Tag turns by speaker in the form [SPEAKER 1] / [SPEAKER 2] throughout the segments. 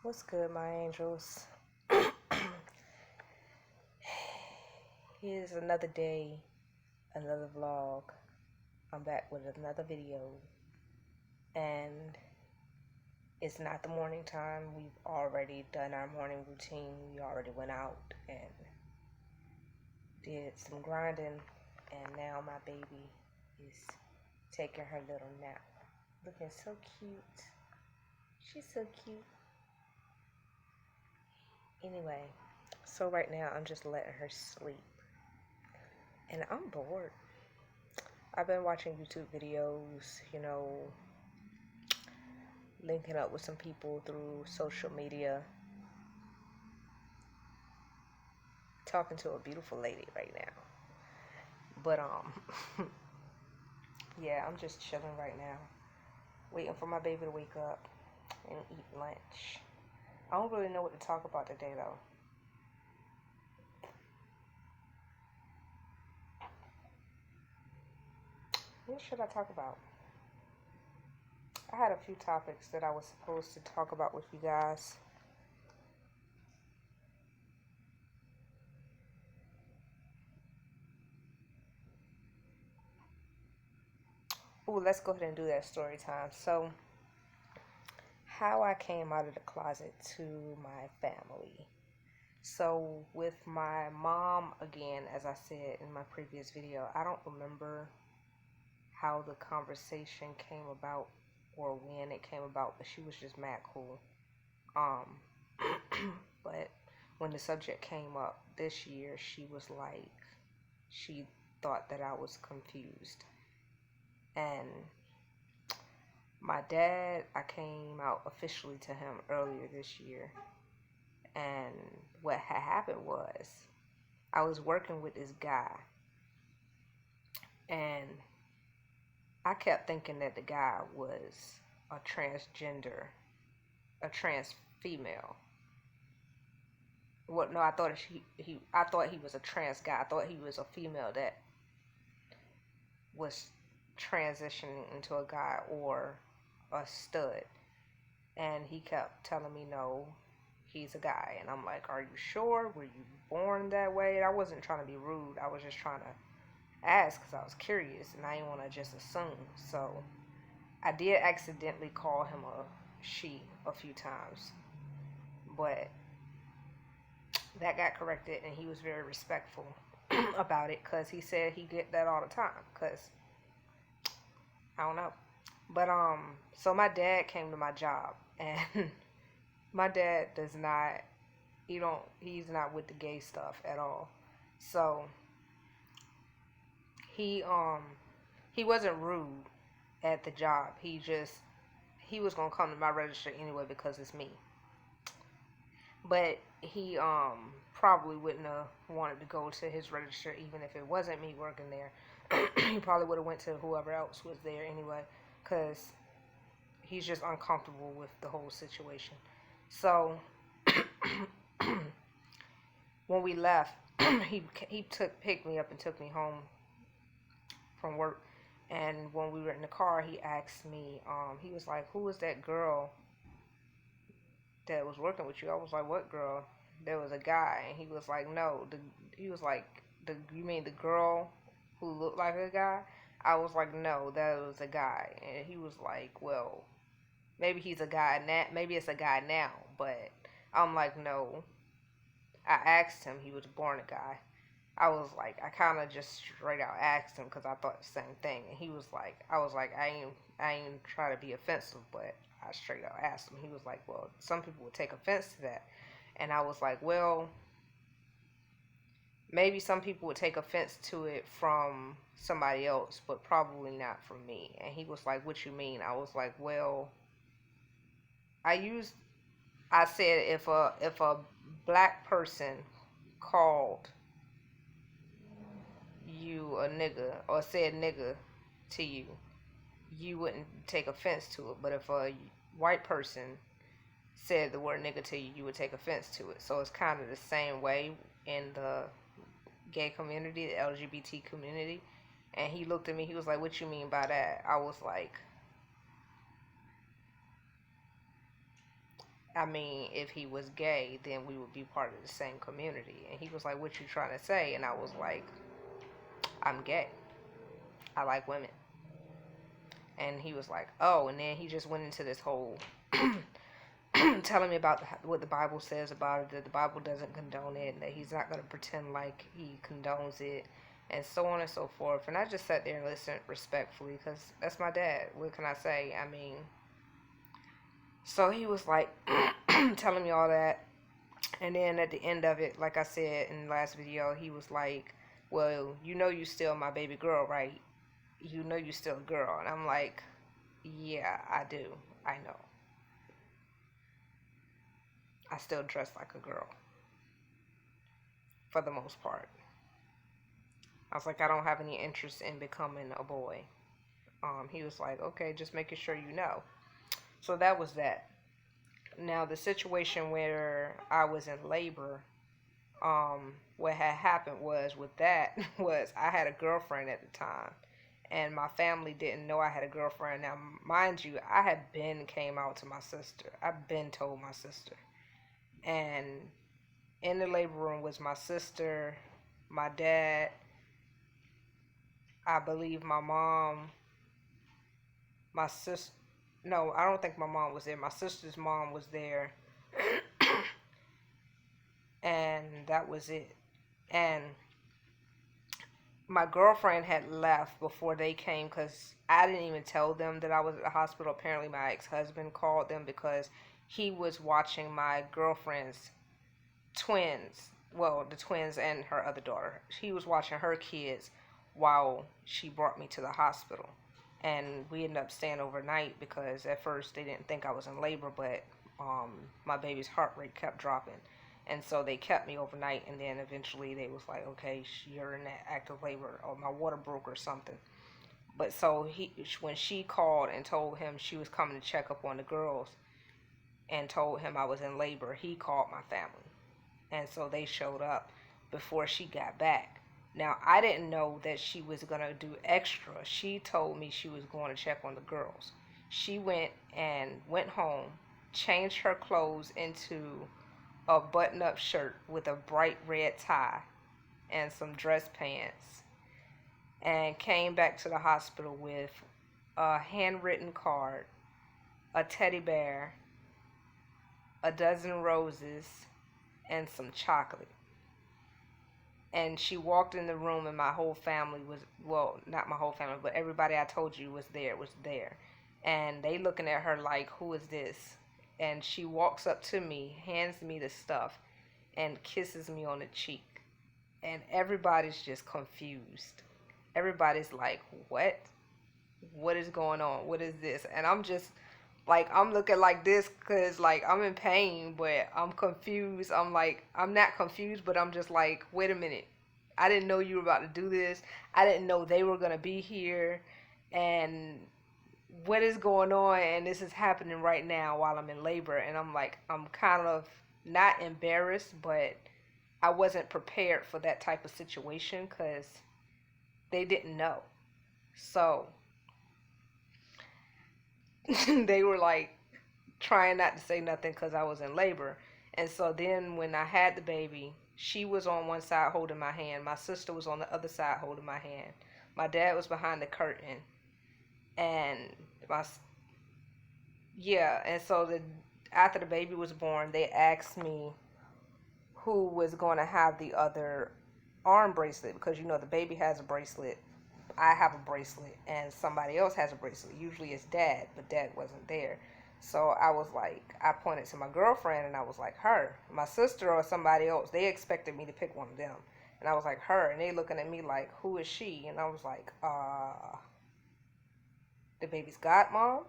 [SPEAKER 1] What's good, my angels? Here's another day, another vlog. I'm back with another video, and it's not the morning time. We've already done our morning routine. We already went out and did some grinding, and now my baby is taking her little nap. Looking so cute. She's so cute. Anyway, so right now I'm just letting her sleep. And I'm bored. I've been watching YouTube videos, linking up with some people through social media, talking to a beautiful lady right now. But yeah, I'm just chilling right now, waiting for my baby to wake up and eat lunch. I don't really know what to talk about today though. What should I talk about? I had a few topics that I was supposed to talk about with you guys. Ooh, let's go ahead and do that story time. So, how I came out of the closet to my family. So, with my mom, again, as I said in my previous video, I don't remember how the conversation came about or when it came about, but she was just mad cool. But when the subject came up this year, she was like, she thought that I was confused. And my dad, I came out officially to him earlier this year. And what had happened was, I was working with this guy, and I kept thinking that the guy was a transgender, a trans female. Well, no, I thought I thought he was a trans guy. I thought he was a female that was transitioning into a guy or a stud. And he kept telling me, no, he's a guy. And I'm like, are you sure? Were you born that way? I wasn't trying to be rude. I was just trying to ask because I was curious and I didn't want to just assume. So I did accidentally call him a she a few times, but that got corrected and he was very respectful about it because he said he get that all the time because I don't know. But so my dad came to my job, and my dad does not, he's not with the gay stuff at all. So he wasn't rude at the job. He was gonna come to my register anyway because it's me. But he probably wouldn't have wanted to go to his register even if it wasn't me working there. He probably would have went to whoever else was there anyway, because he's just uncomfortable with the whole situation. So when we left, he picked me up and took me home from work. And when we were in the car, he asked me, he was like, who was that girl that was working with you? I was like, what girl? There was a guy. And he was like, no. He was like, you mean the girl who looked like a guy? I was like, no, that was a guy. And he was like, well, maybe he's a guy now. Maybe it's a guy now. But I'm like, no. I asked him. He was born a guy. I was like, I kind of just straight out asked him because I thought the same thing. And he was like, I was like, I ain't try to be offensive, but I straight out asked him. He was like, well, some people would take offense to that. And I was like, well, maybe some people would take offense to it from somebody else, but probably not from me. And he was like, what you mean? I was like, well, I said if a black person called you a nigga or said nigga to you, you wouldn't take offense to it. But if a white person said the word nigga to you, you would take offense to it. So it's kind of the same way in the gay community, the LGBT community. And he looked at me, he was like, what you mean by that? I was like, I mean, if he was gay, then we would be part of the same community. And he was like, what you trying to say? And I was like, I'm gay. I like women. And he was like, oh. And then he just went into this whole telling me about what the Bible says about it, that the Bible doesn't condone it, and that he's not going to pretend like he condones it, and so on and so forth. And I just sat there and listened respectfully, because that's my dad. What can I say? I mean, so he was like telling me all that. And then at the end of it, like I said in the last video, he was like, well, you know you still my baby girl, right? You know you still a girl. And I'm like, yeah, I do. I know. I still dress like a girl. For the most part. I was like, I don't have any interest in becoming a boy. He was like, okay, just making sure you know. So that was that. Now, the situation where I was in labor, what had happened was with that was I had a girlfriend at the time, and my family didn't know I had a girlfriend. Now, mind you, I had been came out to my sister. I've been told my sister. And in the labor room was my sister, my dad, I believe my mom, my sister. No, I don't think my mom was there. My sister's mom was there. And that was it. And my girlfriend had left before they came, because I didn't even tell them that I was at the hospital. Apparently my ex-husband called them because he was watching my girlfriend's twins, well, the twins and her other daughter. He was watching her kids while she brought me to the hospital. And we ended up staying overnight because at first they didn't think I was in labor, but my baby's heart rate kept dropping. And so they kept me overnight, and then eventually they was like, okay, you're in that active labor, or my water broke or something. But so when she called and told him she was coming to check up on the girls and told him I was in labor, he called my family. And so they showed up before she got back. Now, I didn't know that she was going to do extra. She told me she was going to check on the girls. She went home, changed her clothes into a button-up shirt with a bright red tie and some dress pants, and came back to the hospital with a handwritten card, a teddy bear, a dozen roses, and some chocolate. And she walked in the room, and my whole family was, well, not my whole family, but everybody I told you was there. And they looking at her like, who is this? And she walks up to me, hands me the stuff, and kisses me on the cheek. And everybody's just confused. Everybody's like, what? What is going on? What is this? And I'm just, like, I'm looking like this because, like, I'm in pain, but I'm confused. I'm like, I'm not confused, but I'm just like, wait a minute. I didn't know you were about to do this. I didn't know they were going to be here. And what is going on? And this is happening right now while I'm in labor. And I'm like, I'm kind of not embarrassed, but I wasn't prepared for that type of situation because they didn't know. So they were like trying not to say nothing because I was in labor. And so then when I had the baby, she was on one side holding my hand. My sister was on the other side holding my hand. My dad was behind the curtain. And and so after the baby was born, they asked me who was going to have the other arm bracelet, because the baby has a bracelet, I have a bracelet, and somebody else has a bracelet. Usually it's dad, but dad wasn't there. So I was like, I pointed to my girlfriend and I was like, her. My sister or somebody else, they expected me to pick one of them. And I was like, her. And they looking at me like, who is she? And I was like, the baby's godmom?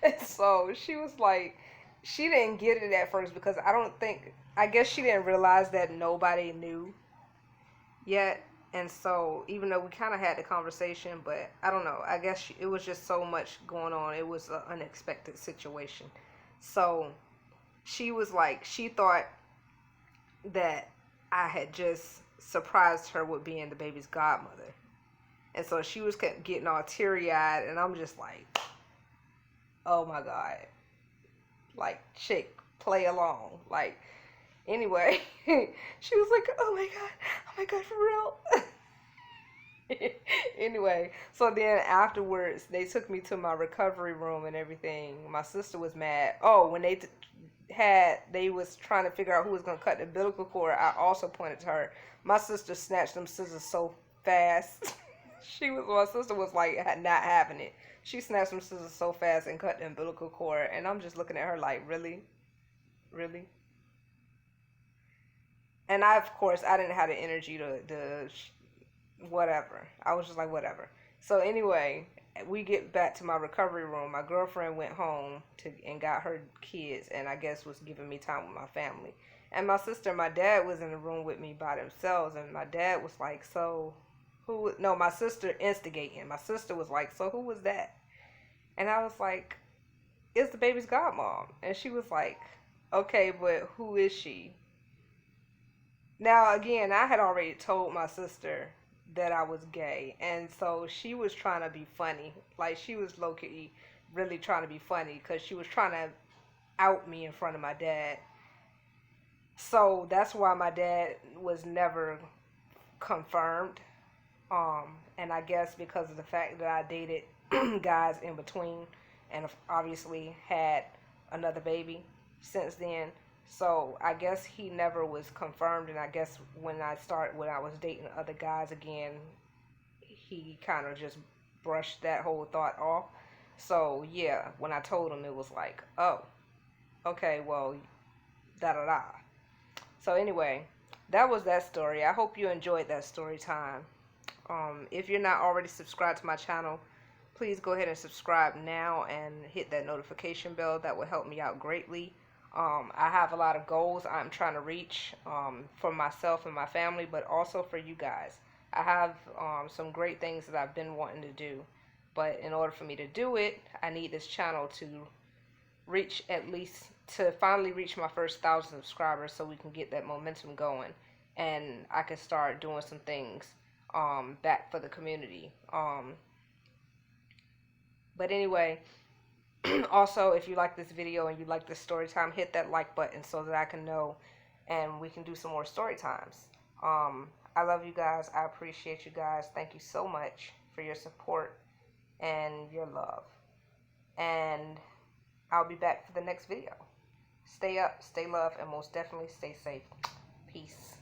[SPEAKER 1] And so she was like, she didn't get it at first because I guess she didn't realize that nobody knew yet. And so even though we kind of had the conversation, but I don't know, I guess it was just so much going on. It was an unexpected situation. So she was like, she thought that I had just surprised her with being the baby's godmother. And so she was getting all teary-eyed, and I'm just like, oh my God. Like, chick, play along. Like, anyway, she was like, oh my god, for real. Anyway, so then afterwards, they took me to my recovery room and everything. My sister was mad. Oh, when they was trying to figure out who was gonna cut the umbilical cord, I also pointed to her. My sister snatched them scissors so fast. My sister was like not having it. She snatched them scissors so fast and cut the umbilical cord, and I'm just looking at her like, really, really. And of course, I didn't have the energy to whatever. I was just like, whatever. So anyway, we get back to my recovery room. My girlfriend went home and got her kids, and I guess was giving me time with my family. And my sister and my dad was in the room with me by themselves, and my dad was like, so who? No, my sister instigating. My sister was like, so who was that? And I was like, it's the baby's godmom. And she was like, okay, but who is she? Now, again, I had already told my sister that I was gay, and so she was trying to be funny. Like, she was low key really trying to be funny because she was trying to out me in front of my dad. So that's why my dad was never confirmed. And I guess because of the fact that I dated guys in between and obviously had another baby since then. So I guess he never was confirmed, and I guess when I was dating other guys again, he kind of just brushed that whole thought off. So yeah, when I told him, it was like, oh, okay, well, da da da. So anyway, that was that story. I hope you enjoyed that story time. If you're not already subscribed to my channel, please go ahead and subscribe now and hit that notification bell. That will help me out greatly. I have a lot of goals I'm trying to reach for myself and my family, but also for you guys. I have some great things that I've been wanting to do, but in order for me to do it, I need this channel to finally reach my first 1,000 subscribers so we can get that momentum going and I can start doing some things back for the community. But anyway, also, if you like this video and you like this story time, hit that like button so that I can know and we can do some more story times. I love you guys. I appreciate you guys. Thank you so much for your support and your love. And I'll be back for the next video. Stay up, stay love, and most definitely stay safe. Peace.